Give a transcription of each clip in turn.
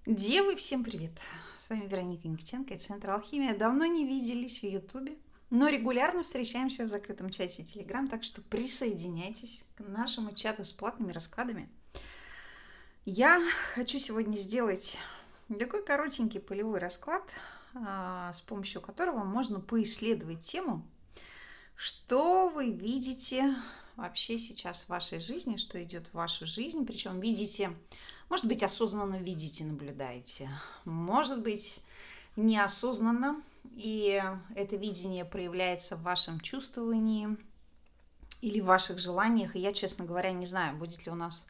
Девы, всем привет! С вами Вероника Никитенко и Центр Алхимия. Давно не виделись в Ютубе, но регулярно встречаемся в закрытом чате Телеграм, так что присоединяйтесь к нашему чату с платными раскладами. Я хочу сегодня сделать такой коротенький полевой расклад, с помощью которого можно поисследовать тему, что вы видите вообще сейчас в вашей жизни, что идет в вашу жизнь, причем видите, может быть, осознанно видите, наблюдаете, может быть, неосознанно, и это видение проявляется в вашем чувствовании или в ваших желаниях. И я, честно говоря, не знаю, будет ли у нас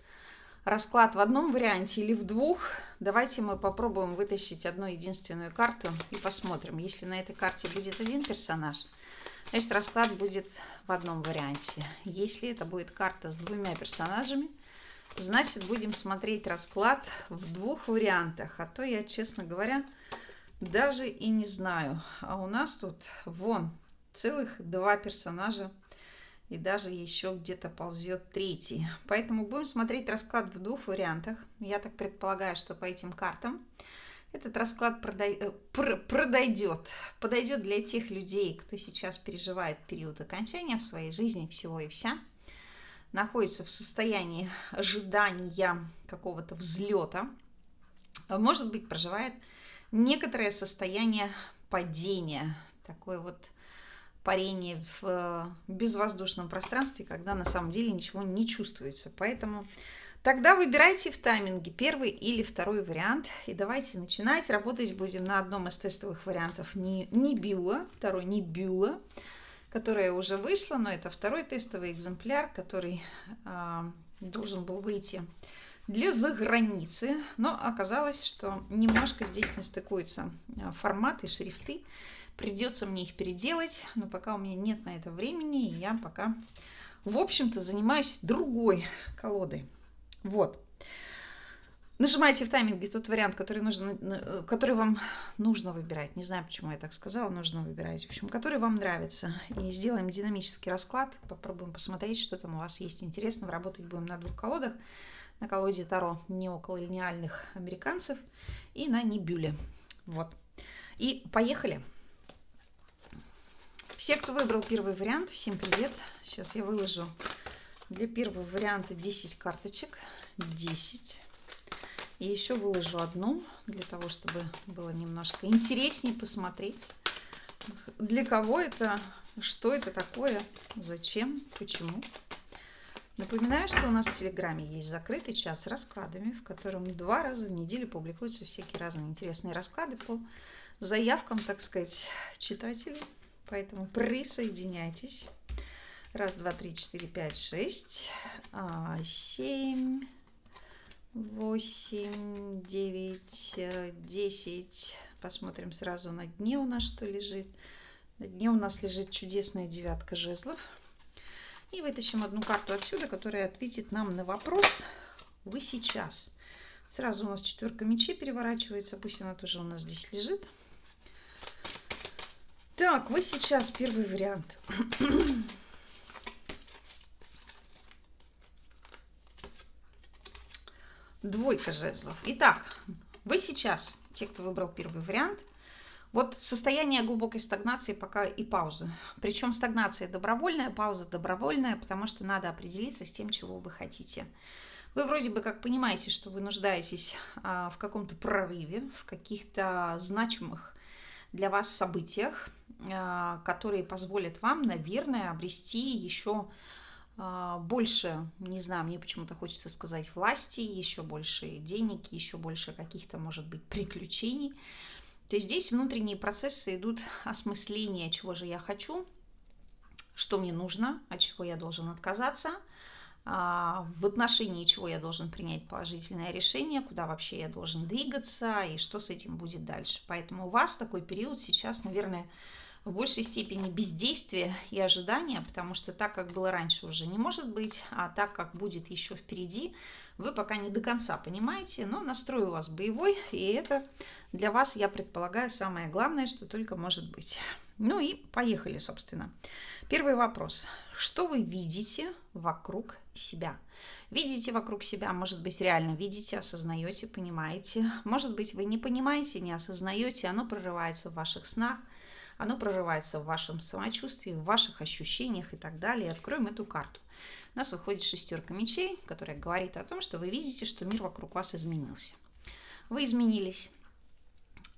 расклад в одном варианте или в двух. Давайте мы попробуем вытащить одну единственную карту и посмотрим. Если на этой карте будет один персонаж, значит, расклад будет в одном варианте. Если это будет карта с двумя персонажами, значит, будем смотреть расклад в двух вариантах. А то я, честно говоря, даже и не знаю. А у нас тут вон целых два персонажа. И даже еще где-то ползет третий. Поэтому будем смотреть расклад в двух вариантах. Я так предполагаю, что по этим картам этот расклад подойдет для тех людей, кто сейчас переживает период окончания в своей жизни всего и вся, находится в состоянии ожидания какого-то взлета, может быть, проживает некоторое состояние падения, такое вот парение в безвоздушном пространстве, когда на самом деле ничего не чувствуется. Поэтому тогда выбирайте в тайминге первый или второй вариант. И давайте начинать. Работать будем на одном из тестовых вариантов Небюла, второй Небюла, которая уже вышла, но это второй тестовый экземпляр, который должен был выйти для заграницы. Но оказалось, что немножко здесь не стыкуются форматы, шрифты. Придется мне их переделать, но пока у меня нет на это времени, и я пока, в общем-то, занимаюсь другой колодой. Вот. Нажимайте в тайминге тот вариант, который вам нужно выбирать. Не знаю, почему я так сказала, нужно выбирать. В общем, который вам нравится. И сделаем динамический расклад. Попробуем посмотреть, что там у вас есть интересного. Работать будем на двух колодах. На колоде Таро неоколониальных американцев и на Небюле. Вот. И поехали. Все, кто выбрал первый вариант, всем привет. Сейчас я выложу для первого варианта 10 карточек. 10. И еще выложу одну, для того, чтобы было немножко интереснее посмотреть, для кого это, что это такое, зачем, почему. Напоминаю, что у нас в Телеграме есть закрытый чат с раскладами, в котором 2 раза в неделю публикуются всякие разные интересные расклады по заявкам, так сказать, читателей. Поэтому присоединяйтесь. 1, 2, 3, 4, 5, 6, 7, 8, 9, 10. Посмотрим сразу на дне у нас, что лежит. На дне у нас лежит чудесная 9 жезлов. И вытащим одну карту отсюда, которая ответит нам на вопрос «Вы сейчас?». Сразу у нас 4 мечей переворачивается. Пусть она тоже у нас здесь лежит. Так, вы сейчас, первый вариант. Двойка жезлов. Итак, вы сейчас, те, кто выбрал первый вариант, вот состояние глубокой стагнации пока и паузы. Причем стагнация добровольная, пауза добровольная, потому что надо определиться с тем, чего вы хотите. Вы вроде бы как понимаете, что вы нуждаетесь в каком-то прорыве, в каких-то значимых для вас событиях, которые позволят вам, наверное, обрести еще больше, не знаю, мне почему-то хочется сказать, власти, еще больше денег, еще больше каких-то, может быть, приключений. То есть здесь внутренние процессы идут осмысления, чего же я хочу, что мне нужно, от чего я должен отказаться, в отношении чего я должен принять положительное решение, куда вообще я должен двигаться и что с этим будет дальше. Поэтому у вас такой период сейчас, наверное, в большей степени бездействия и ожидания, потому что так, как было раньше, уже не может быть, а так, как будет еще впереди, вы пока не до конца понимаете, но настрой у вас боевой, и это для вас, я предполагаю, самое главное, что только может быть. Ну и поехали, собственно. Первый вопрос. Что вы видите вокруг себя? Видите вокруг себя, может быть, реально видите, осознаете, понимаете. Может быть, вы не понимаете, не осознаете, оно прорывается в ваших снах, оно прорывается в вашем самочувствии, в ваших ощущениях и так далее. Откроем эту карту. У нас выходит шестерка мечей, которая говорит о том, что вы видите, что мир вокруг вас изменился. Вы изменились,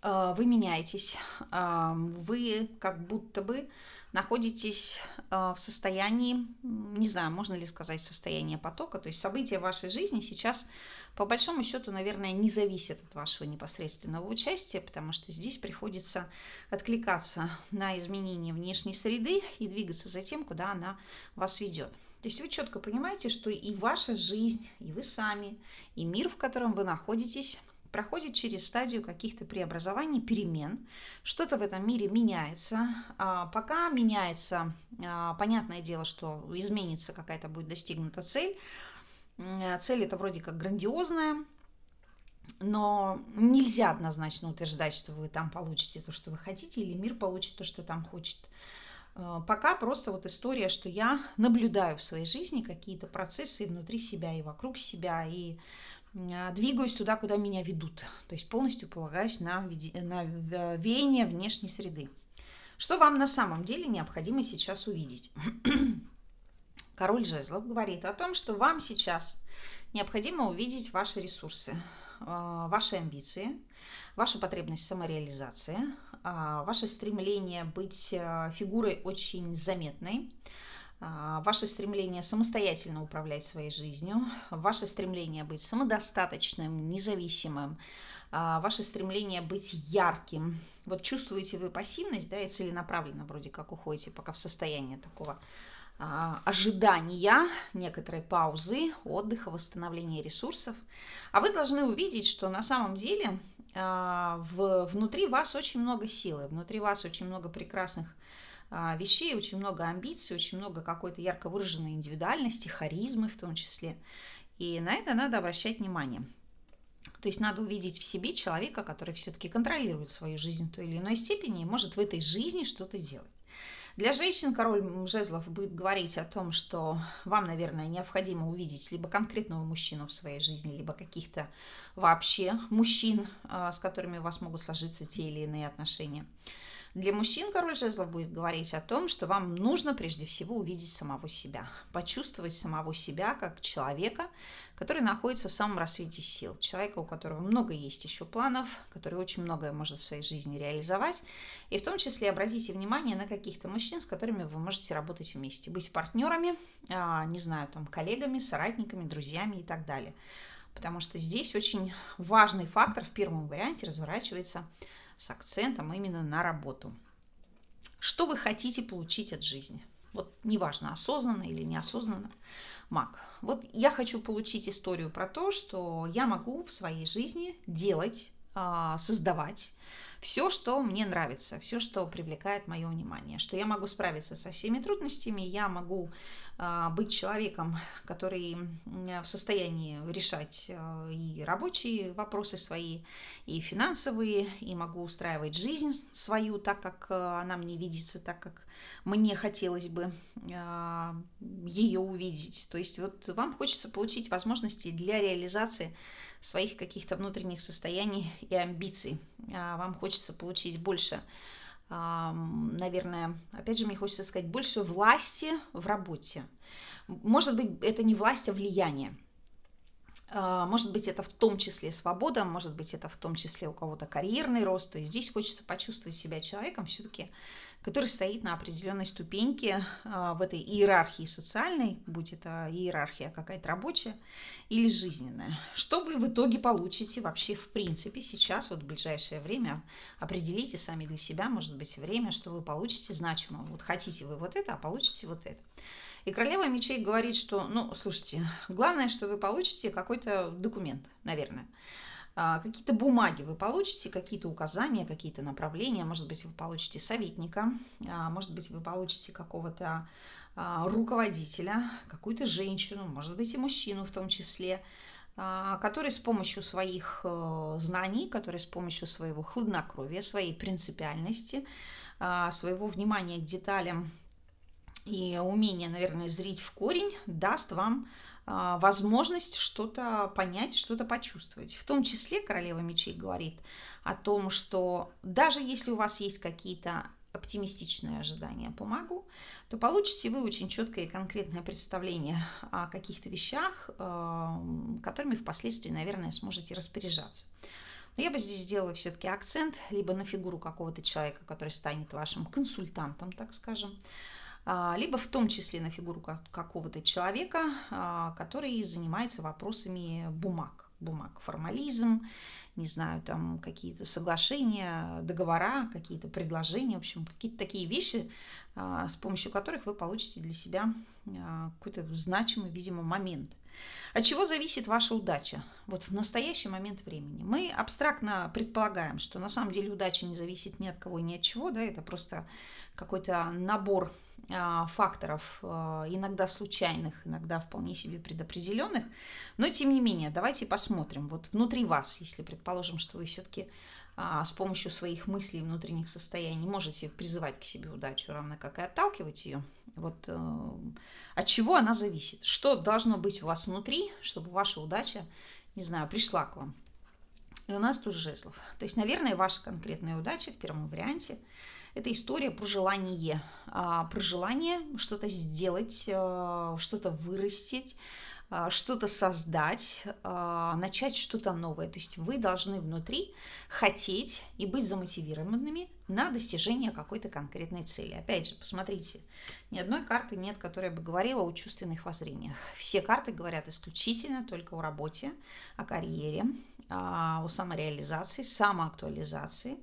вы меняетесь, вы как будто бы находитесь в состоянии, не знаю, можно ли сказать состояние потока, то есть события в вашей жизни сейчас по большому счету, наверное, не зависят от вашего непосредственного участия, потому что здесь приходится откликаться на изменения внешней среды и двигаться за тем, куда она вас ведет. То есть вы четко понимаете, что и ваша жизнь, и вы сами, и мир, в котором вы находитесь, проходит через стадию каких-то преобразований, перемен. Что-то в этом мире меняется. Пока меняется, понятное дело, что изменится какая-то, будет достигнута цель. Цель это вроде как грандиозная, но нельзя однозначно утверждать, что вы там получите то, что вы хотите, или мир получит то, что там хочет. Пока просто вот история, что я наблюдаю в своей жизни какие-то процессы внутри себя и вокруг себя, и двигаюсь туда, куда меня ведут. То есть полностью полагаюсь на веяние внешней среды. Что вам на самом деле необходимо сейчас увидеть? Король жезлов говорит о том, что вам сейчас необходимо увидеть ваши ресурсы, ваши амбиции, вашу потребность в самореализации, ваше стремление быть фигурой очень заметной, ваше стремление самостоятельно управлять своей жизнью, ваше стремление быть самодостаточным, независимым, ваше стремление быть ярким. Вот чувствуете вы пассивность, да, и целенаправленно вроде как уходите пока в состояние такого ожидания, некоторой паузы, отдыха, восстановления ресурсов. А вы должны увидеть, что на самом деле внутри вас очень много силы, внутри вас очень много прекрасных вещей, очень много амбиций, очень много какой-то ярко выраженной индивидуальности, харизмы в том числе. И на это надо обращать внимание. То есть надо увидеть в себе человека, который все-таки контролирует свою жизнь в той или иной степени и может в этой жизни что-то делать. Для женщин король жезлов будет говорить о том, что вам, наверное, необходимо увидеть либо конкретного мужчину в своей жизни, либо каких-то вообще мужчин, с которыми у вас могут сложиться те или иные отношения. Для мужчин король жезлов будет говорить о том, что вам нужно прежде всего увидеть самого себя, почувствовать самого себя как человека, который находится в самом рассвете сил, человека, у которого много есть еще планов, который очень многое может в своей жизни реализовать, и в том числе обратите внимание на каких-то мужчин, с которыми вы можете работать вместе, быть партнерами, не знаю, там, коллегами, соратниками, друзьями и так далее. Потому что здесь очень важный фактор в первом варианте разворачивается с акцентом именно на работу. Что вы хотите получить от жизни? Вот неважно, осознанно или неосознанно. Маг. Вот я хочу получить историю про то, что я могу в своей жизни делать, создавать все, что мне нравится, все, что привлекает мое внимание, что я могу справиться со всеми трудностями, я могу быть человеком, который в состоянии решать и рабочие вопросы свои, и финансовые, и могу устраивать жизнь свою так, как она мне видится, так, как мне хотелось бы ее увидеть. То есть вот вам хочется получить возможности для реализации своих каких-то внутренних состояний и амбиций. Вам хочется получить больше, наверное, опять же, мне хочется сказать, больше власти в работе. Может быть, это не власть, а влияние. Может быть, это в том числе свобода, может быть, это в том числе у кого-то карьерный рост. То есть здесь хочется почувствовать себя человеком все-таки, который стоит на определенной ступеньке в этой иерархии социальной, будь это иерархия какая-то рабочая или жизненная. Что вы в итоге получите вообще в принципе сейчас, вот в ближайшее время, определите сами для себя, может быть, время, что вы получите значимого. Вот хотите вы вот это, а получите вот это. И королева мечей говорит, что, ну, слушайте, главное, что вы получите какой-то документ, наверное. Какие-то бумаги вы получите, какие-то указания, какие-то направления. Может быть, вы получите советника, может быть, вы получите какого-то руководителя, какую-то женщину, может быть, и мужчину в том числе, который с помощью своих знаний, который с помощью своего хладнокровия, своей принципиальности, своего внимания к деталям и умения, наверное, зрить в корень, даст вам возможность что-то понять, что-то почувствовать. В том числе королева мечей говорит о том, что даже если у вас есть какие-то оптимистичные ожидания по магу, то получите вы очень четкое и конкретное представление о каких-то вещах, которыми впоследствии, наверное, сможете распоряжаться. Но я бы здесь сделала все-таки акцент либо на фигуру какого-то человека, который станет вашим консультантом, так скажем, либо в том числе на фигуру какого-то человека, который занимается вопросами бумаг, формализм, не знаю, там какие-то соглашения, договора, какие-то предложения, в общем, какие-то такие вещи, с помощью которых вы получите для себя какой-то значимый, видимо, момент. От чего зависит ваша удача? Вот в настоящий момент времени. Мы абстрактно предполагаем, что на самом деле удача не зависит ни от кого, ни от чего, да, это просто какой-то набор факторов, иногда случайных, иногда вполне себе предопределенных, но тем не менее, давайте посмотрим, вот внутри вас, если предположим, что вы все-таки с помощью своих мыслей, внутренних состояний можете призывать к себе удачу, равно как и отталкивать ее, вот от чего она зависит, что должно быть у вас внутри, чтобы ваша удача, не знаю, пришла к вам. И у нас тут жезлов. То есть, наверное, ваша конкретная удача в первом варианте – это история про желание. Про желание что-то сделать, что-то вырастить, что-то создать, начать что-то новое. То есть вы должны внутри хотеть и быть замотивированными на достижение какой-то конкретной цели. Опять же, посмотрите, ни одной карты нет, которая бы говорила о чувственных воззрениях. Все карты говорят исключительно только о работе, о карьере, о самореализации, самоактуализации.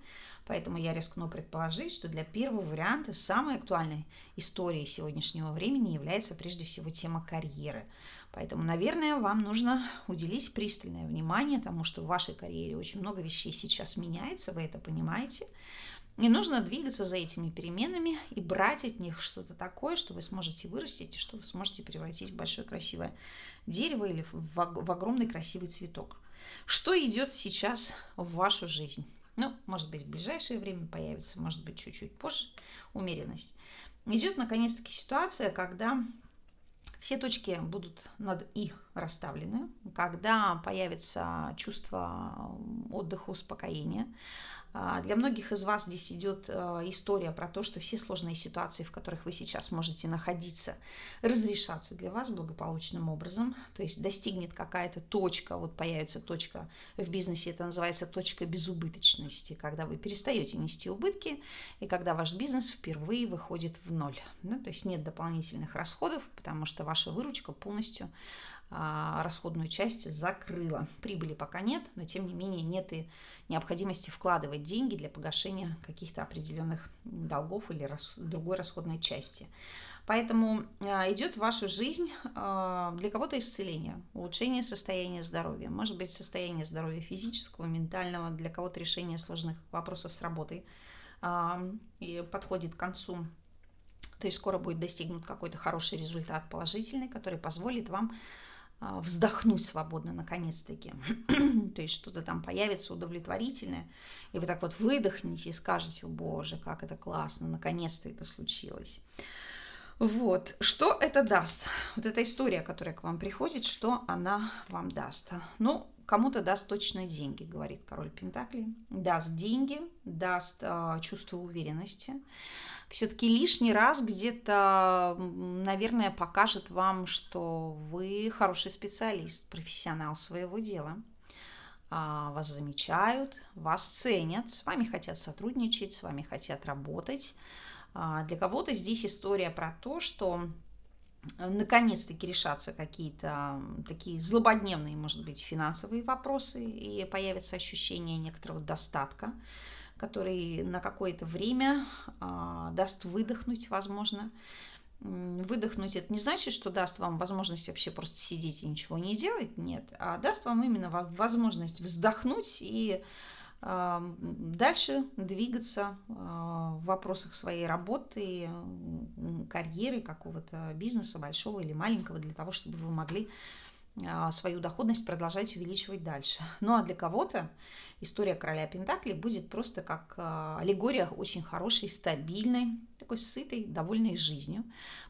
Поэтому я рискну предположить, что для первого варианта самой актуальной историей сегодняшнего времени является прежде всего тема карьеры. Поэтому, наверное, вам нужно уделить пристальное внимание тому, что в вашей карьере очень много вещей сейчас меняется, вы это понимаете. И нужно двигаться за этими переменами и брать от них что-то такое, что вы сможете вырастить и что вы сможете превратить в большое красивое дерево или в огромный красивый цветок. Что идет сейчас в вашу жизнь? Ну, может быть, в ближайшее время появится, может быть, чуть-чуть позже умеренность. Идет, наконец-таки, ситуация, когда все точки будут над «и» расставлены, когда появится чувство отдыха, успокоения. Для многих из вас здесь идет история про то, что все сложные ситуации, в которых вы сейчас можете находиться, разрешатся для вас благополучным образом. То есть достигнет какая-то точка, вот появится точка в бизнесе, это называется точка безубыточности, когда вы перестаете нести убытки и когда ваш бизнес впервые выходит в ноль. Да? То есть нет дополнительных расходов, потому что ваша выручка полностью расходную часть закрыла. Прибыли пока нет, но тем не менее нет и необходимости вкладывать деньги для погашения каких-то определенных долгов или другой расходной части. Поэтому идет в вашу жизнь для кого-то исцеление, улучшение состояния здоровья, может быть состояние здоровья физического, ментального, для кого-то решение сложных вопросов с работой и подходит к концу. То есть скоро будет достигнут какой-то хороший результат положительный, который позволит вам вздохнуть свободно наконец-таки. То есть что-то там появится удовлетворительное, и вы так вот выдохнете и скажете: о боже, как это классно, наконец-то это случилось. Вот, что это даст? Вот эта история, которая к вам приходит, что она вам даст? Ну, кому-то даст точно деньги, говорит король Пентаклей. Даст деньги, даст чувство уверенности. Все-таки лишний раз где-то, наверное, покажет вам, что вы хороший специалист, профессионал своего дела. Вас замечают, вас ценят, с вами хотят сотрудничать, с вами хотят работать. Для кого-то здесь история про то, что наконец-таки решатся какие-то такие злободневные, может быть, финансовые вопросы, и появится ощущение некоторого достатка, который на какое-то время даст выдохнуть, возможно. Выдохнуть это не значит, что даст вам возможность вообще просто сидеть и ничего не делать, нет, а даст вам именно возможность вздохнуть и дальше двигаться в вопросах своей работы, карьеры, какого-то бизнеса, большого или маленького, для того, чтобы вы могли свою доходность продолжать увеличивать дальше. Ну а для кого-то история короля Пентаклей будет просто как аллегория очень хорошей, стабильной, такой сытой, довольной жизнью.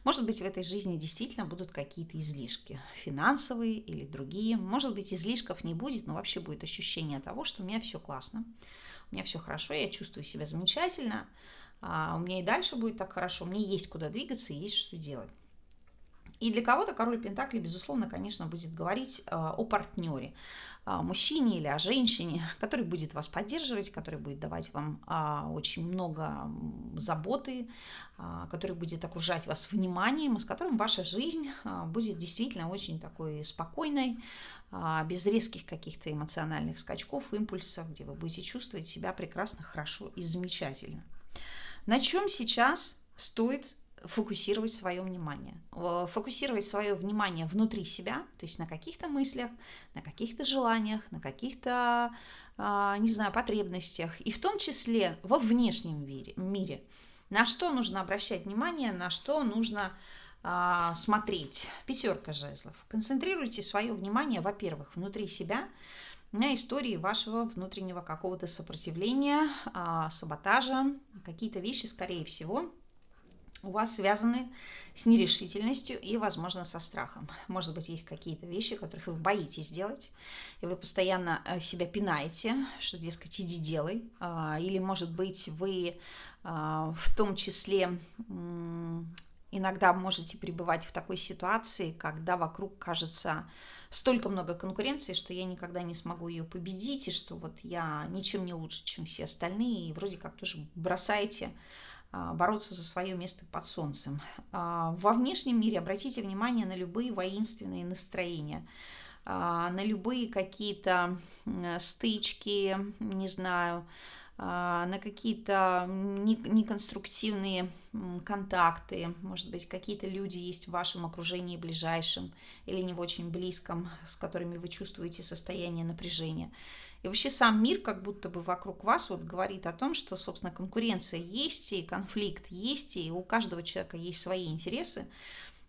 Может быть, в этой жизни действительно будут какие-то излишки, финансовые или другие. Может быть, излишков не будет, но вообще будет ощущение того, что у меня все классно, у меня все хорошо, я чувствую себя замечательно, у меня и дальше будет так хорошо, мне есть куда двигаться и есть что делать. И для кого-то король Пентаклей, безусловно, конечно, будет говорить о партнере, о мужчине или о женщине, который будет вас поддерживать, который будет давать вам очень много заботы, который будет окружать вас вниманием, и с которым ваша жизнь будет действительно очень такой спокойной, без резких каких-то эмоциональных скачков, импульсов, где вы будете чувствовать себя прекрасно, хорошо и замечательно. На чем сейчас стоит фокусировать свое внимание. Фокусировать свое внимание внутри себя, то есть на каких-то мыслях, на каких-то желаниях, на каких-то, не знаю, потребностях. И в том числе во внешнем мире. На что нужно обращать внимание, на что нужно смотреть. 5 жезлов. Концентрируйте свое внимание, во-первых, внутри себя, на истории вашего внутреннего какого-то сопротивления, саботажа. Какие-то вещи, скорее всего, у вас связаны с нерешительностью и, возможно, со страхом. Может быть, есть какие-то вещи, которых вы боитесь делать, и вы постоянно себя пинаете, что, дескать, иди делай. Или, может быть, вы в том числе иногда можете пребывать в такой ситуации, когда вокруг кажется столько много конкуренции, что я никогда не смогу ее победить, и что вот я ничем не лучше, чем все остальные, и вроде как тоже бросаете бороться за свое место под солнцем. Во внешнем мире обратите внимание на любые воинственные настроения, на любые какие-то стычки, не знаю, на какие-то неконструктивные контакты. Может быть, какие-то люди есть в вашем окружении ближайшем или не в очень близком, с которыми вы чувствуете состояние напряжения. И вообще сам мир как будто бы вокруг вас вот говорит о том, что, собственно, конкуренция есть, и конфликт есть, и у каждого человека есть свои интересы,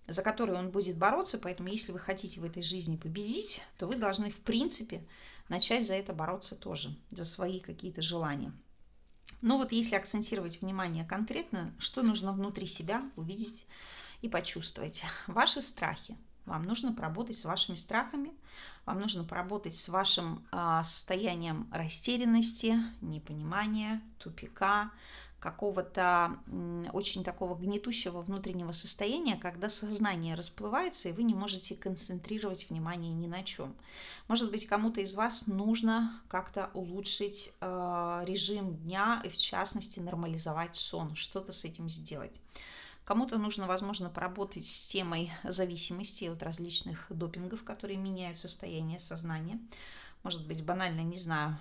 за которые он будет бороться. Поэтому если вы хотите в этой жизни победить, то вы должны, в принципе, начать за это бороться тоже, за свои какие-то желания. Но вот если акцентировать внимание конкретно, что нужно внутри себя увидеть и почувствовать? Ваши страхи. Вам нужно поработать с вашими страхами, вам нужно поработать с вашим состоянием растерянности, непонимания, тупика, какого-то очень такого гнетущего внутреннего состояния, когда сознание расплывается, и вы не можете концентрировать внимание ни на чем. Может быть, кому-то из вас нужно как-то улучшить режим дня и, в частности, нормализовать сон, что-то с этим сделать. Кому-то нужно, возможно, поработать с темой зависимости от различных допингов, которые меняют состояние сознания. Может быть, банально, не знаю,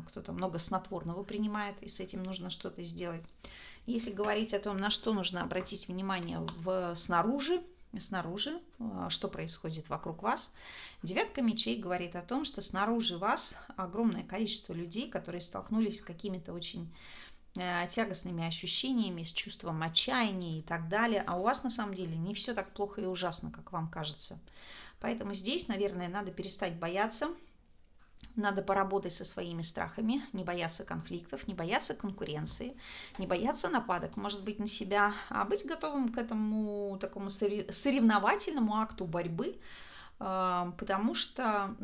кто-то много снотворного принимает, и с этим нужно что-то сделать. Если говорить о том, на что нужно обратить внимание снаружи, что происходит вокруг вас, 9 мечей говорит о том, что снаружи вас огромное количество людей, которые столкнулись с какими-то очень тягостными ощущениями, с чувством отчаяния и так далее. А у вас на самом деле не все так плохо и ужасно, как вам кажется. Поэтому здесь, наверное, надо перестать бояться, надо поработать со своими страхами, не бояться конфликтов, не бояться конкуренции, не бояться нападок, может быть, на себя, а быть готовым к этому такому соревновательному акту борьбы, потому что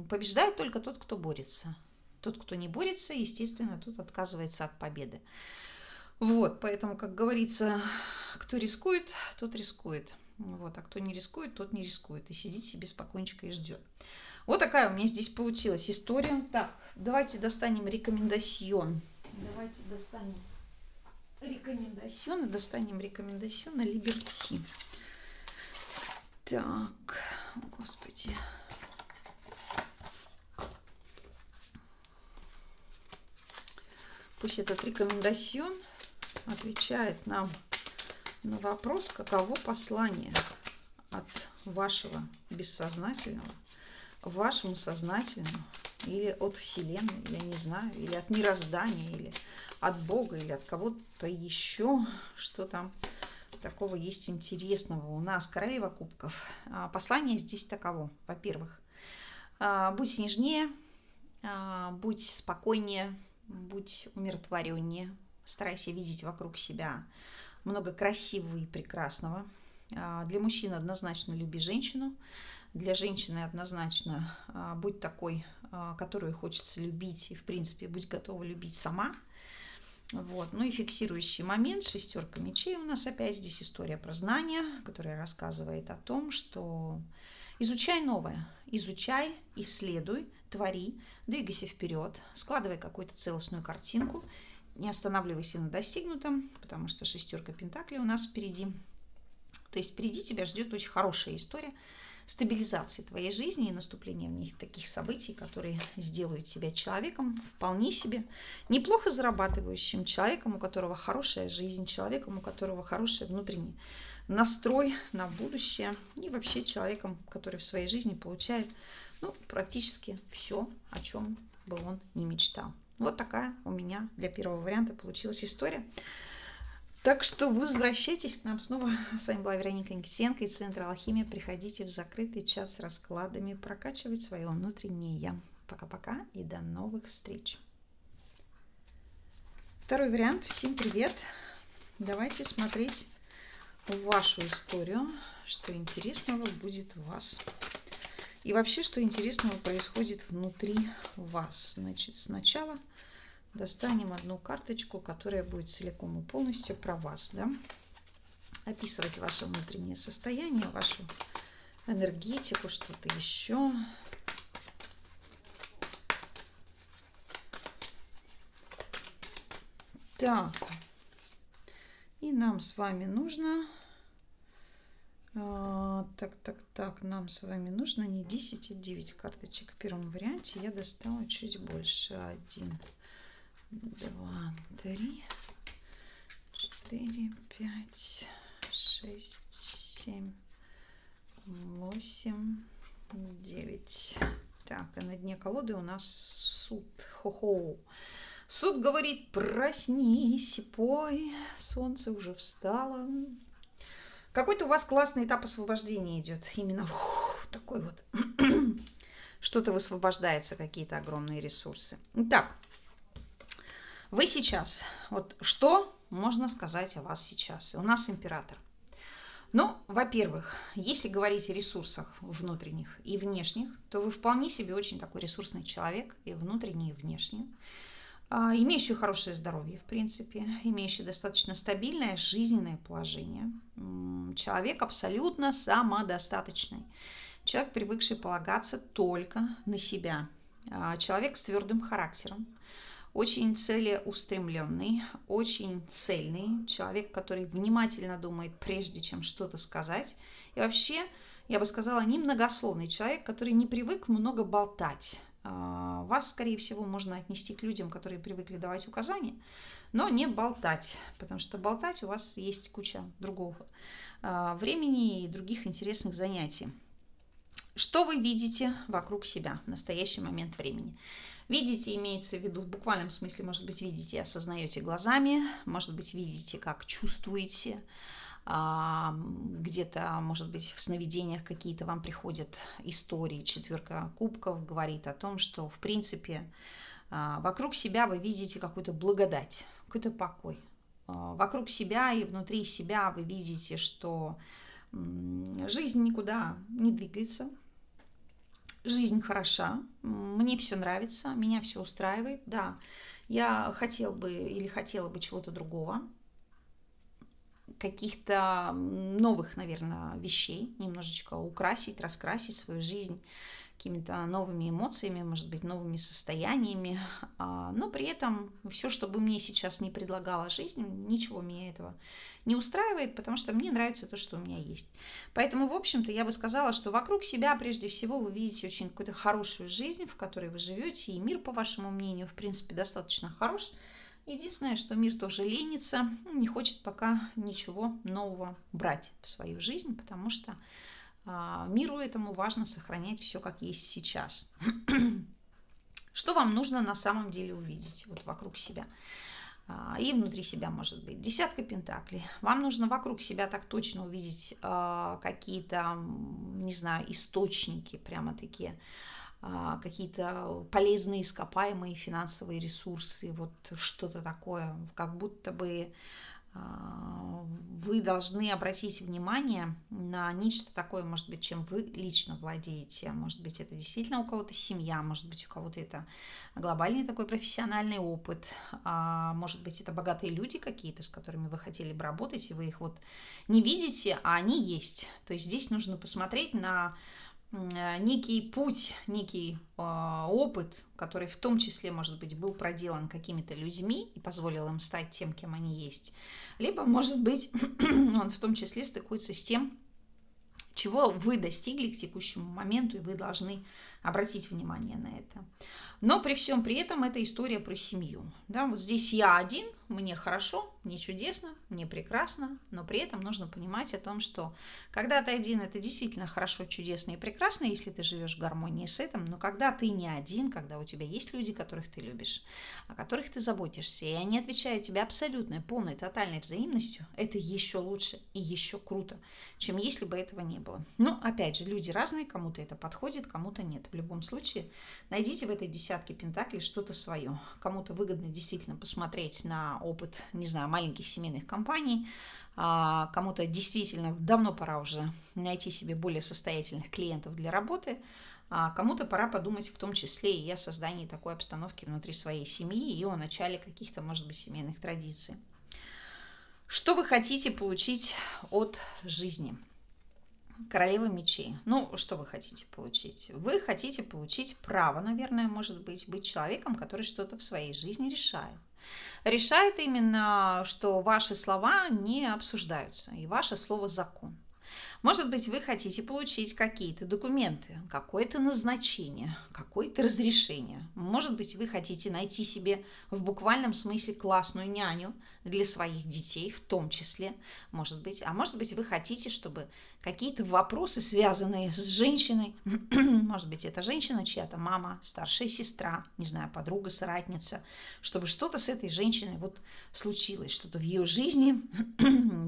побеждает только тот, кто борется. Тот, кто не борется, естественно, тот отказывается от победы. Вот, поэтому, как говорится, кто рискует, тот рискует. Вот, а кто не рискует, тот не рискует. И сидит себе спокойненько и ждет. Вот такая у меня здесь получилась история. Так, давайте достанем рекомендацион. Достанем рекомендацион на Либерти. Так, господи. Пусть этот рекомендацион отвечает нам на вопрос, каково послание от вашего бессознательного вашему сознательному, или от Вселенной, я не знаю, или от мироздания, или от Бога, или от кого-то еще, что там такого есть интересного у нас. Королева кубков. Послание здесь таково. Во-первых, будь нежнее, будь спокойнее, будь умиротвореннее, старайся видеть вокруг себя много красивого и прекрасного. Для мужчин однозначно люби женщину. Для женщины однозначно будь такой, которую хочется любить, и, в принципе, будь готова любить сама. Вот. Ну и фиксирующий момент, 6 мечей у нас опять здесь история про знания, которая рассказывает о том, что изучай новое, изучай, исследуй, твори, двигайся вперед, складывай какую-то целостную картинку, не останавливайся на достигнутом, потому что 6 пентаклей у нас впереди. То есть впереди тебя ждет очень хорошая история стабилизации твоей жизни и наступления в них таких событий, которые сделают тебя человеком вполне себе неплохо зарабатывающим, человеком, у которого хорошая жизнь, человеком, у которого хороший внутренний настрой на будущее, и вообще человеком, который в своей жизни получает практически все, о чем бы он ни мечтал. Вот такая у меня для первого варианта получилась история. Так что возвращайтесь к нам снова. С вами была Вероника Никитенко из Центра Алхимия. Приходите в закрытый чат с раскладами, прокачивать свое внутреннее я. Пока-пока и до новых встреч. Второй вариант. Всем привет. Давайте смотреть вашу историю, что интересного будет у вас. И вообще, что интересного происходит внутри вас. Значит, сначала достанем одну карточку, которая будет целиком и полностью про вас, да? Описывать ваше внутреннее состояние, вашу энергетику, что-то еще. Так. И нам с вами нужно... Так, нам с вами нужно не 10, а 9 карточек. В первом варианте я достала чуть больше. 1, 2, 3, 4, 5, 6, 7, 8, 9. Так, и на дне колоды у нас суд. Хо-хо. Суд говорит: проснись и пой, солнце уже встало. Какой-то у вас классный этап освобождения идет. Именно такой вот. Что-то высвобождается, какие-то огромные ресурсы. Итак, вы сейчас, вот что можно сказать о вас сейчас? У нас император. Ну, во-первых, если говорить о ресурсах внутренних и внешних, то вы вполне себе очень такой ресурсный человек, и внутренний, и внешний, имеющий хорошее здоровье, в принципе, имеющий достаточно стабильное жизненное положение, человек абсолютно самодостаточный, человек, привыкший полагаться только на себя, человек с твердым характером, очень целеустремленный, очень цельный, человек, который внимательно думает, прежде чем что-то сказать. И вообще, я бы сказала, немногословный человек, который не привык много болтать. Вас, скорее всего, можно отнести к людям, которые привыкли давать указания, но не болтать, потому что болтать у вас есть куча другого времени и других интересных занятий. Что вы видите вокруг себя в настоящий момент времени? Видите, имеется в виду в буквальном смысле, может быть, видите, осознаете глазами, может быть, видите, как чувствуете, где-то, может быть, в сновидениях какие-то вам приходят истории. 4 кубков говорит о том, что, в принципе, вокруг себя вы видите какую-то благодать, какой-то покой. Вокруг себя и внутри себя вы видите, что жизнь никуда не двигается. Жизнь хороша, мне все нравится, меня все устраивает. Да, я хотела бы чего-то другого, каких-то новых, наверное, вещей, немножечко украсить, раскрасить свою жизнь какими-то новыми эмоциями, может быть, новыми состояниями. Но при этом все, что бы мне сейчас не предлагала жизнь, ничего меня этого не устраивает, потому что мне нравится то, что у меня есть. Поэтому, в общем-то, я бы сказала, что вокруг себя, прежде всего, вы видите очень какую-то хорошую жизнь, в которой вы живете, и мир, по вашему мнению, в принципе, достаточно хорош. Единственное, что мир тоже ленится, не хочет пока ничего нового брать в свою жизнь, потому что миру этому важно сохранять все как есть сейчас. Что вам нужно на самом деле увидеть вот вокруг себя? И внутри себя, может быть. Десятка пентаклей. Вам нужно вокруг себя так точно увидеть какие-то, не знаю, источники, прямо такие, какие-то полезные ископаемые финансовые ресурсы, вот что-то такое, как будто бы вы должны обратить внимание на нечто такое, может быть, чем вы лично владеете. Может быть, это действительно у кого-то семья, может быть, у кого-то это глобальный такой профессиональный опыт, может быть, это богатые люди какие-то, с которыми вы хотели бы работать, и вы их вот не видите, а они есть. То есть здесь нужно посмотреть на некий путь, некий опыт, который в том числе, может быть, был проделан какими-то людьми и позволил им стать тем, кем они есть. Либо, может быть, он в том числе стыкуется с тем, чего вы достигли к текущему моменту, и вы должны обратить внимание на это. Но при всем при этом это история про семью. Да, вот здесь я один, мне хорошо, мне чудесно, мне прекрасно, но при этом нужно понимать о том, что когда ты один, это действительно хорошо, чудесно и прекрасно, если ты живешь в гармонии с этим, но когда ты не один, когда у тебя есть люди, которых ты любишь, о которых ты заботишься, и они отвечают тебе абсолютной, полной, тотальной взаимностью, это еще лучше и еще круто, чем если бы этого не было. Но, опять же, люди разные, кому-то это подходит, кому-то нет. В любом случае, найдите в этой десятке пентаклей что-то свое. Кому-то выгодно действительно посмотреть на опыт, не знаю, маленьких семейных компаний, кому-то действительно давно пора уже найти себе более состоятельных клиентов для работы, а кому-то пора подумать в том числе и о создании такой обстановки внутри своей семьи и о начале каких-то, может быть, семейных традиций. Что вы хотите получить от жизни? Королева мечей. Ну, что вы хотите получить? Вы хотите получить право, наверное, может быть человеком, который что-то в своей жизни решает. Решает именно, что ваши слова не обсуждаются, и ваше слово закон. Может быть, вы хотите получить какие-то документы, какое-то назначение, какое-то разрешение. Может быть, вы хотите найти себе в буквальном смысле классную няню для своих детей, в том числе, может быть. А может быть, вы хотите, чтобы какие-то вопросы, связанные с женщиной, может быть, это женщина чья-то мама, старшая сестра, не знаю, подруга, соратница, чтобы что-то с этой женщиной вот случилось, что-то в ее жизни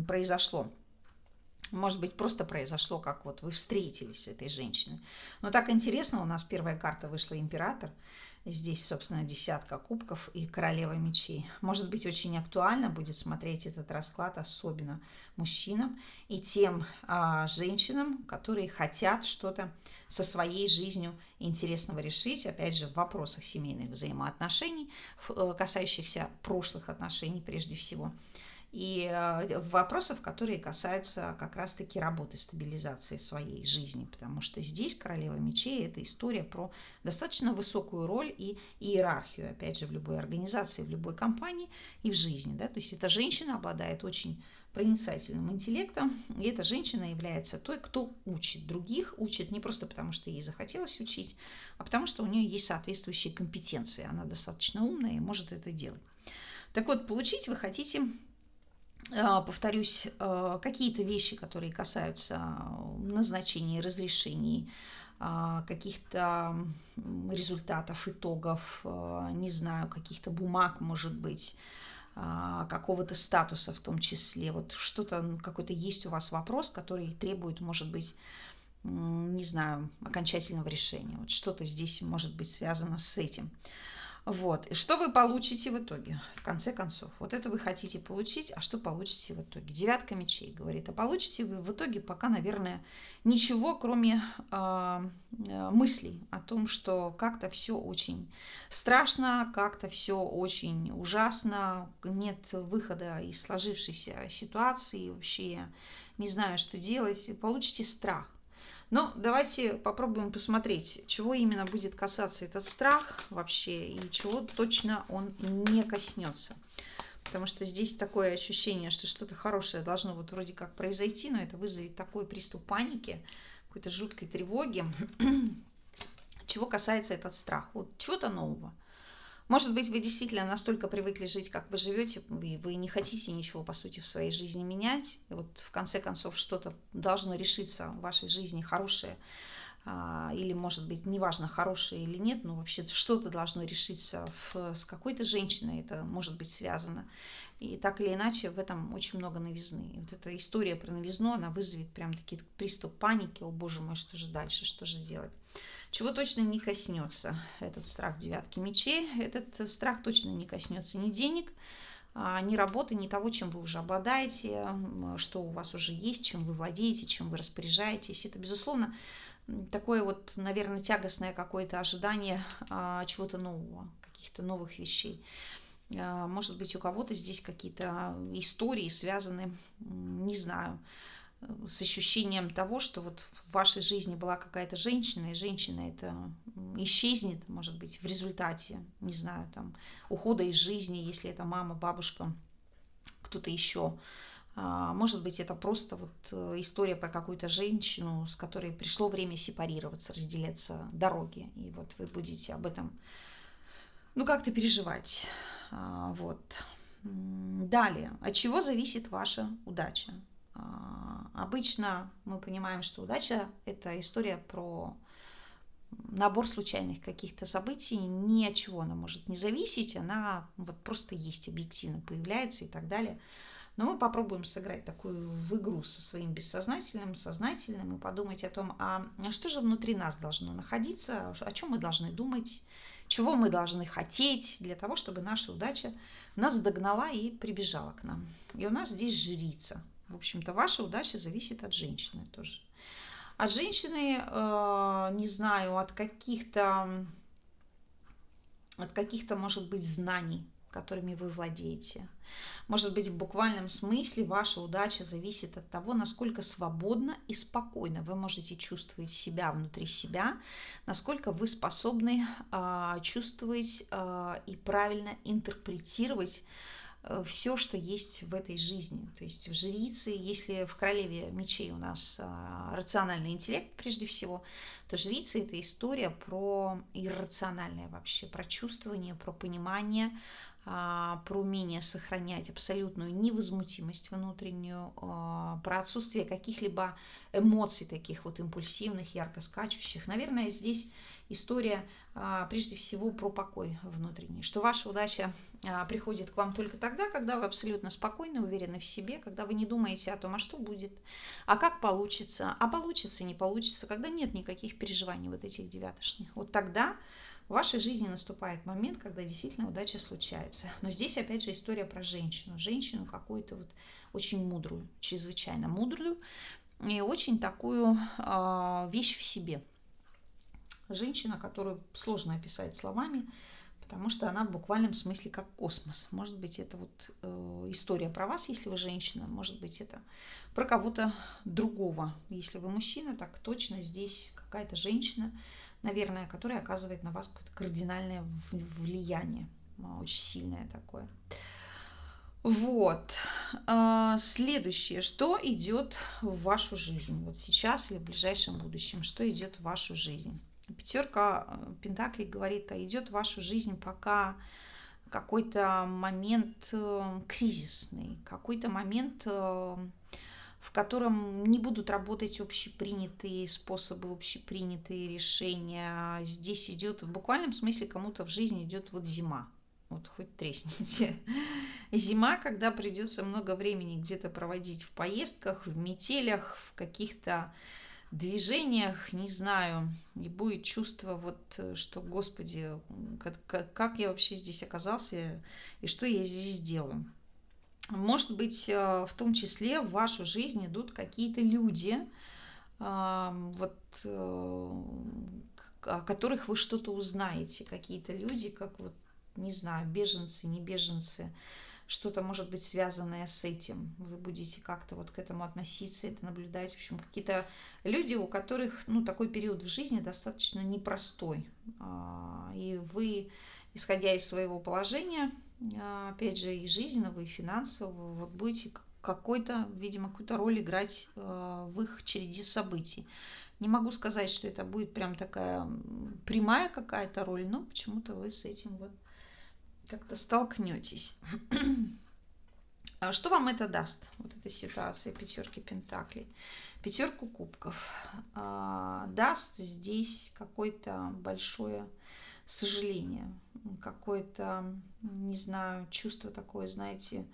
произошло. Может быть, просто произошло, как вот вы встретились с этой женщиной. Но так интересно, у нас первая карта вышла император. Здесь, собственно, десятка кубков и королева мечей. Может быть, очень актуально будет смотреть этот расклад, особенно мужчинам и тем женщинам, которые хотят что-то со своей жизнью интересного решить. Опять же, в вопросах семейных взаимоотношений, касающихся прошлых отношений прежде всего. И вопросов, которые касаются как раз-таки работы, стабилизации своей жизни, потому что здесь королева мечей – это история про достаточно высокую роль и иерархию, опять же, в любой организации, в любой компании и в жизни. Да? То есть эта женщина обладает очень проницательным интеллектом, и эта женщина является той, кто учит других, учит не просто потому, что ей захотелось учить, а потому что у нее есть соответствующие компетенции, она достаточно умная и может это делать. Так вот, получить вы хотите, повторюсь, какие-то вещи, которые касаются назначений, разрешений, каких-то результатов, итогов, не знаю, каких-то бумаг, может быть, какого-то статуса в том числе. Вот что-то, какой-то есть у вас вопрос, который требует, может быть, не знаю, окончательного решения. Вот что-то здесь может быть связано с этим. Вот. И что вы получите в итоге, в конце концов? Вот это вы хотите получить, а что получите в итоге? Девятка мечей говорит, а получите вы в итоге пока, наверное, ничего, кроме мыслей о том, что как-то все очень страшно, как-то все очень ужасно, нет выхода из сложившейся ситуации, вообще я не знаю, что делать, получите страх. Но давайте попробуем посмотреть, чего именно будет касаться этот страх вообще и чего точно он не коснется. Потому что здесь такое ощущение, что что-то хорошее должно вот вроде как произойти, но это вызовет такой приступ паники, какой-то жуткой тревоги. Чего касается этот страх? Вот чего-то нового. Может быть, вы действительно настолько привыкли жить, как вы живете, и вы не хотите ничего, по сути, в своей жизни менять. И вот в конце концов что-то должно решиться в вашей жизни хорошее, или, может быть, неважно, хорошее или нет, но вообще что-то должно решиться с какой-то женщиной, это может быть связано. И так или иначе в этом очень много новизны. И вот эта история про новизну, она вызовет прям такие приступ паники. О боже мой, что же дальше, что же делать? Чего точно не коснется этот страх девятки мечей? Этот страх точно не коснется ни денег, ни работы, ни того, чем вы уже обладаете, что у вас уже есть, чем вы владеете, чем вы распоряжаетесь. Это, безусловно, такое вот, наверное, тягостное какое-то ожидание чего-то нового, каких-то новых вещей. Может быть, у кого-то здесь какие-то истории связаны, не знаю, с ощущением того, что вот в вашей жизни была какая-то женщина, и женщина это исчезнет, может быть, в результате, не знаю, там, ухода из жизни, если это мама, бабушка, кто-то еще. Может быть, это просто вот история про какую-то женщину, с которой пришло время сепарироваться, разделяться дороги. И вот вы будете об этом, ну, как-то переживать. Вот. Далее. От чего зависит ваша удача? Обычно мы понимаем, что удача – это история про набор случайных каких-то событий, ни от чего она может не зависеть, она вот просто есть, объективно появляется и так далее. Но мы попробуем сыграть такую в игру со своим бессознательным, сознательным и подумать о том, а что же внутри нас должно находиться, о чем мы должны думать, чего мы должны хотеть для того, чтобы наша удача нас догнала и прибежала к нам. И у нас здесь жрица. В общем-то, ваша удача зависит от женщины тоже. От женщины, не знаю, от каких-то, может быть, знаний, которыми вы владеете. Может быть, в буквальном смысле ваша удача зависит от того, насколько свободно и спокойно вы можете чувствовать себя внутри себя, насколько вы способны чувствовать и правильно интерпретировать все, что есть в этой жизни. То есть в жрице, если в королеве мечей у нас рациональный интеллект прежде всего, то жрица – это история про иррациональное вообще, про чувствование, про понимание, про умение сохранять абсолютную невозмутимость внутреннюю, про отсутствие каких-либо эмоций таких вот импульсивных, ярко скачущих. Наверное, здесь история прежде всего про покой внутренний, что ваша удача приходит к вам только тогда, когда вы абсолютно спокойны, уверены в себе, когда вы не думаете о том, а что будет, а как получится, а получится, не получится, когда нет никаких переживаний вот этих девятошних. Вот тогда в вашей жизни наступает момент, когда действительно удача случается. Но здесь опять же история про женщину. Женщину какую-то вот очень мудрую, чрезвычайно мудрую и очень такую вещь в себе. Женщина, которую сложно описать словами, потому что она в буквальном смысле как космос. Может быть, это вот история про вас, если вы женщина, может быть, это про кого-то другого. Если вы мужчина, так точно здесь какая-то женщина, наверное, которая оказывает на вас какое-то кардинальное влияние, очень сильное такое. Вот. Следующее, что идет в вашу жизнь, вот сейчас или в ближайшем будущем, что идет в вашу жизнь? Пятерка Пентаклей говорит, идет в вашу жизнь пока какой-то момент кризисный, какой-то момент, в котором не будут работать общепринятые способы, общепринятые решения. Здесь идет в буквальном смысле кому-то в жизни идет вот зима. Вот хоть тресните. Зима, когда придется много времени где-то проводить в поездках, в метелях, в каких-то движениях, не знаю, и будет чувство вот, что, Господи, как я вообще здесь оказался и что я здесь делаю. Может быть, в том числе в вашу жизнь идут какие-то люди, вот, о которых вы что-то узнаете, какие-то люди, как вот, не знаю, беженцы, не беженцы, что-то может быть связанное с этим. Вы будете как-то вот к этому относиться, это наблюдать. В общем, какие-то люди, у которых, ну, такой период в жизни достаточно непростой. И вы, исходя из своего положения, опять же, и жизненного, и финансового, вот будете какой-то, видимо, какую-то роль играть в их череде событий. Не могу сказать, что это будет прям такая прямая какая-то роль, но почему-то вы с этим вот как-то столкнетесь. Что вам это даст, вот эта ситуация пятерки пентаклей? Пятерку кубков даст здесь какое-то большое сожаление, какое-то, не знаю, чувство такое, знаете,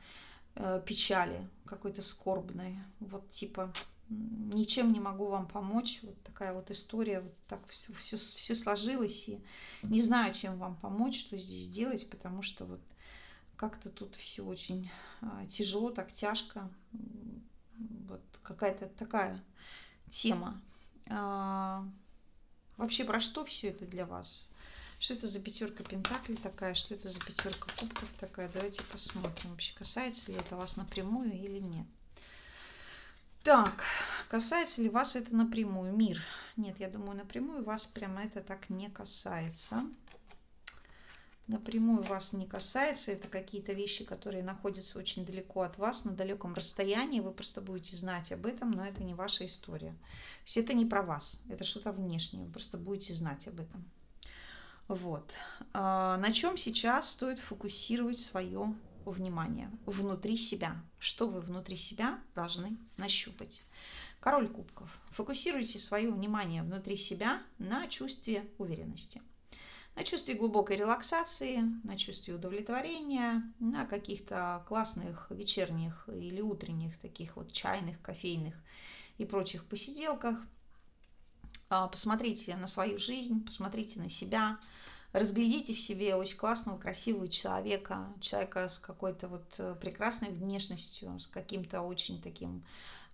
печали, какой-то скорбной, вот типа ничем не могу вам помочь, вот такая вот история, вот так все сложилось, и не знаю, чем вам помочь, что здесь делать, потому что вот как-то тут все очень тяжело, так тяжко, вот какая-то такая тема. Вообще, про что все это для вас? Что это за пятерка пентаклей такая? Что это за пятерка кубков такая? Давайте посмотрим, вообще касается ли это вас напрямую или нет. Так, касается ли вас это напрямую? Мир. Нет, я думаю, напрямую вас прямо это так не касается. Напрямую вас не касается. Это какие-то вещи, которые находятся очень далеко от вас, на далеком расстоянии. Вы просто будете знать об этом, но это не ваша история. То есть это не про вас, это что-то внешнее. Вы просто будете знать об этом. Вот. На чем сейчас стоит фокусировать свое внимание? Внутри себя. Что вы внутри себя должны нащупать? Король кубков. Фокусируйте свое внимание внутри себя на чувстве уверенности. На чувстве глубокой релаксации, на чувстве удовлетворения, на каких-то классных вечерних или утренних таких вот чайных, кофейных и прочих посиделках. Посмотрите на свою жизнь, посмотрите на себя, разглядите в себе очень классного, красивого человека, человека с какой-то вот прекрасной внешностью, с каким-то очень таким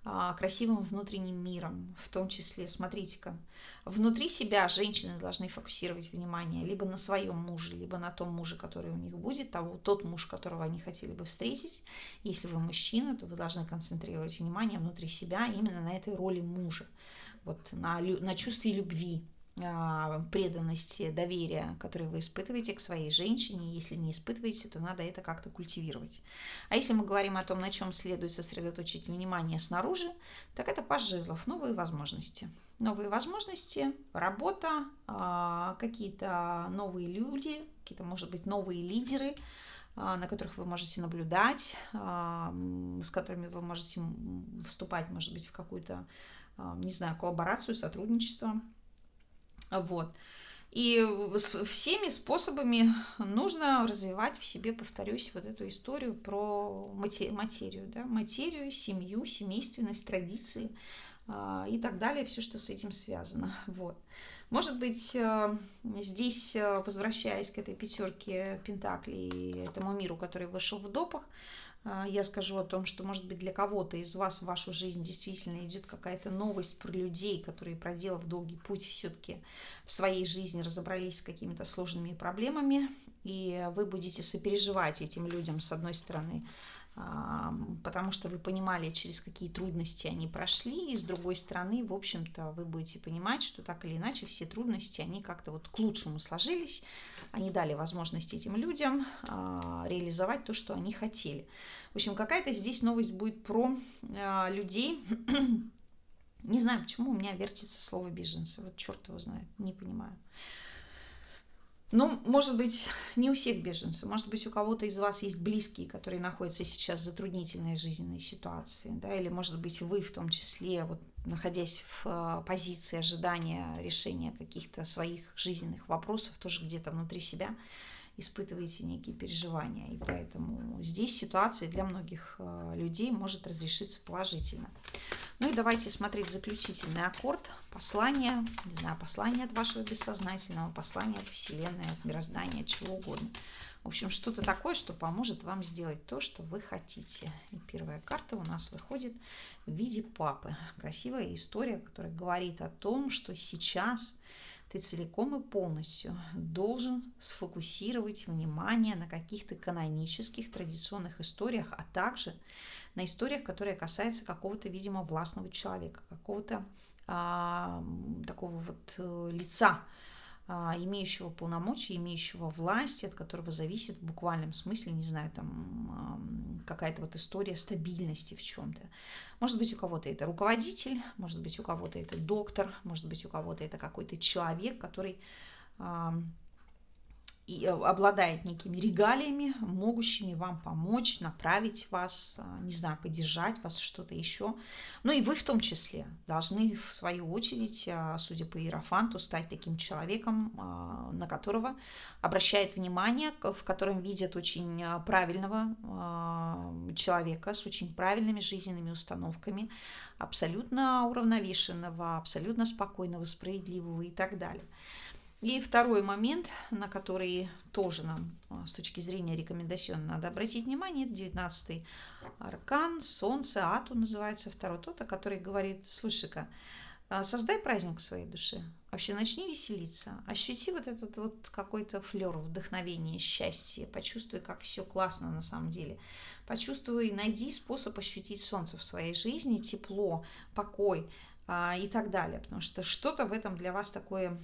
красивым внутренним миром, в том числе, смотрите-ка, внутри себя женщины должны фокусировать внимание либо на своем муже, либо на том муже, который у них будет, тот муж, которого они хотели бы встретить. Если вы мужчина, то вы должны концентрировать внимание внутри себя именно на этой роли мужа, вот на чувстве любви, преданности, доверия, которые вы испытываете к своей женщине. Если не испытываете, то надо это как-то культивировать. А если мы говорим о том, на чем следует сосредоточить внимание снаружи, так это паж жезлов, новые возможности. Новые возможности, работа, какие-то новые люди, какие-то, может быть, новые лидеры, на которых вы можете наблюдать, с которыми вы можете вступать, может быть, в какую-то, не знаю, коллаборацию, сотрудничество. Вот. И всеми способами нужно развивать в себе, повторюсь, вот эту историю про материю, да? Материю, семью, семейственность, традиции и так далее, все, что с этим связано. Вот. Может быть, здесь, возвращаясь к этой пятерке пентаклей, этому миру, который вышел в допах, я скажу о том, что, может быть, для кого-то из вас в вашу жизнь действительно идет какая-то новость про людей, которые, проделав долгий путь, все-таки в своей жизни разобрались с какими-то сложными проблемами, и вы будете сопереживать этим людям, с одной стороны, потому что вы понимали, через какие трудности они прошли, и с другой стороны, в общем-то, вы будете понимать, что так или иначе все трудности, они как-то вот к лучшему сложились, они дали возможность этим людям реализовать то, что они хотели. В общем, какая-то здесь новость будет про людей. Не знаю, почему у меня вертится слово беженцы, вот черт его знает, не понимаю. Ну, может быть, не у всех беженцев, может быть, у кого-то из вас есть близкие, которые находятся сейчас в затруднительной жизненной ситуации, да, или, может быть, вы в том числе, вот, находясь в позиции ожидания решения каких-то своих жизненных вопросов, тоже где-то внутри себя испытываете некие переживания, и поэтому здесь ситуация для многих людей может разрешиться положительно. Ну и давайте смотреть заключительный аккорд, послание, не знаю, послание от вашего бессознательного, послание от Вселенной, от мироздания, от чего угодно. В общем, что-то такое, что поможет вам сделать то, что вы хотите. И первая карта у нас выходит в виде папы. Красивая история, которая говорит о том, что сейчас ты целиком и полностью должен сфокусировать внимание на каких-то канонических традиционных историях, а также на историях, которые касаются какого-то, видимо, властного человека, какого-то такого вот лица, имеющего полномочия, имеющего власть, от которого зависит в буквальном смысле, не знаю, там какая-то вот история стабильности в чем-то. Может быть, у кого-то это руководитель, может быть, у кого-то это доктор, может быть, у кого-то это какой-то человек, который и обладает некими регалиями, могущими вам помочь, направить вас, не знаю, поддержать вас, что-то еще. Ну и вы в том числе должны, в свою очередь, судя по Иерофанту, стать таким человеком, на которого обращает внимание, в котором видят очень правильного человека с очень правильными жизненными установками, абсолютно уравновешенного, абсолютно спокойного, справедливого и так далее. И второй момент, на который тоже нам с точки зрения рекомендацион надо обратить внимание, это 19-й аркан, Солнце, Ату называется второй, тот, который говорит: слушай-ка, создай праздник в своей душе, вообще начни веселиться, ощути вот этот вот какой-то флер вдохновения, счастья, почувствуй, как все классно на самом деле, почувствуй, найди способ ощутить солнце в своей жизни, тепло, покой, и так далее, потому что что-то в этом для вас такое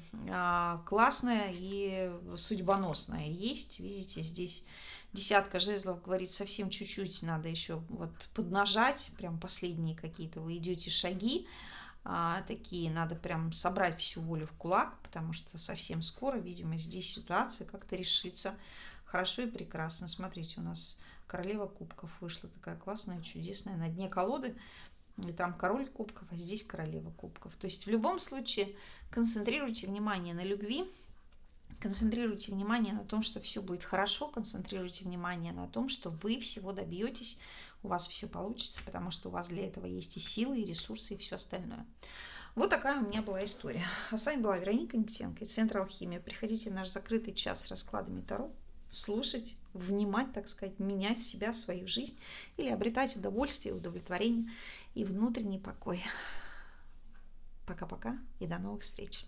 классное и судьбоносное есть. Видите, здесь десятка жезлов говорит, совсем чуть-чуть надо еще вот поднажать, прям последние какие-то вы идете шаги, такие, надо прям собрать всю волю в кулак, потому что совсем скоро, видимо, здесь ситуация как-то решится хорошо и прекрасно. Смотрите, у нас королева кубков вышла, такая классная, чудесная, на дне колоды. И там король кубков, а здесь королева кубков. То есть в любом случае концентрируйте внимание на любви, концентрируйте внимание на том, что все будет хорошо, концентрируйте внимание на том, что вы всего добьетесь, у вас все получится, потому что у вас для этого есть и силы, и ресурсы, и все остальное. Вот такая у меня была история. А с вами была Вероника Никитенко из Центра Алхимия. Приходите в наш закрытый час с раскладами Таро, слушать, внимать, так сказать, менять себя, свою жизнь или обретать удовольствие, удовлетворение и внутренний покой. Пока-пока и до новых встреч.